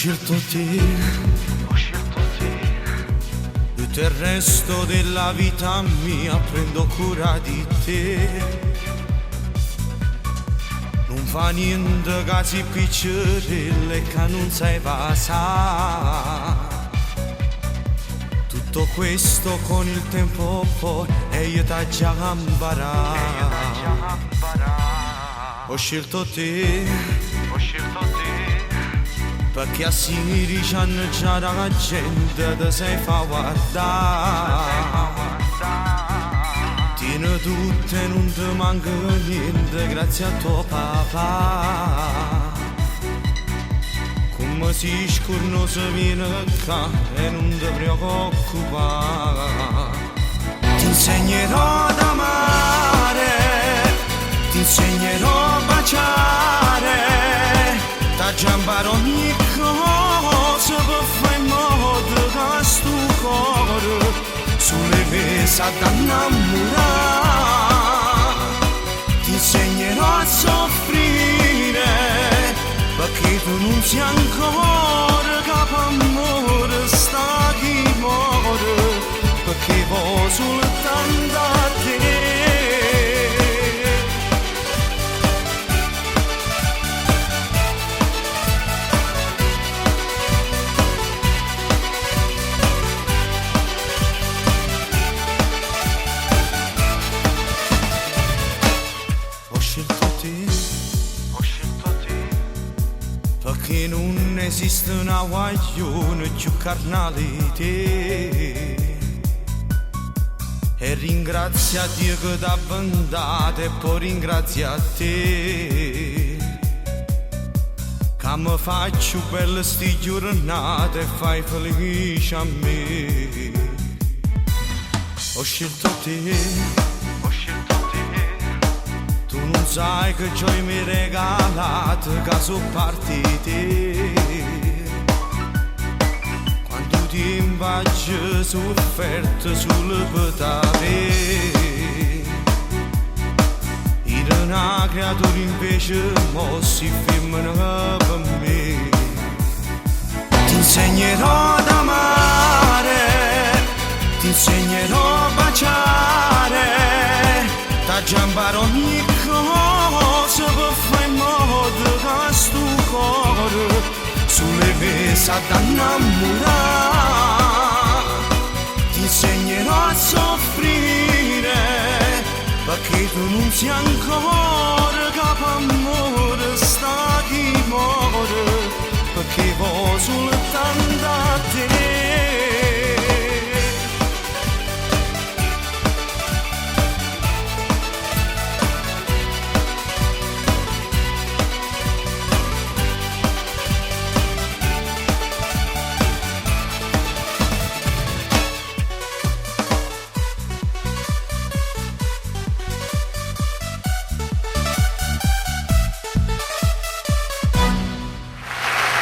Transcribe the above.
scelto te, tutto il resto della vita mia prendo cura di te. Non fa niente che si piccerelle che non sai passare. Tutto questo con il tempo poi e io t'ho già imparato. Ho scelto te, perché assì dicendo già la gente ti sei fa guardare. Tieni tutto e non ti manca niente grazie a tuo papà. Come si scurno se viene qua e non ti preoccupare. Ti insegnerò ad amare, ti insegnerò a baciare, t'aggiambare ogni cosa per fare in modo che sto cuore sulle mese ad innamorare. Ti insegnerò a soffrire perché tu non sei ancora capo amore, sta chi muore perché vuoi soltanto a te. Perché non esiste una guaglione più carnale di te. E ringrazia Dio che t'ha bendato e poi ringrazia a te. Che mi faccio belle sti giornate e fai felice a me. Ho scelto te. Tu non sai che gioia mi regalato che sono partite. Quando ti invaggi sofferto sulle patate. In una creatura invece mossi femmina per me. Ti insegnerò ad amare, ti insegnerò a baciare, t'aggiambare ogni cosa per fare in modo che sto cuore sulle mese ad innamorare. Ti insegnerò a soffrire perché tu non sei ancora capo amore, sta chi muore perché vuoi soltanto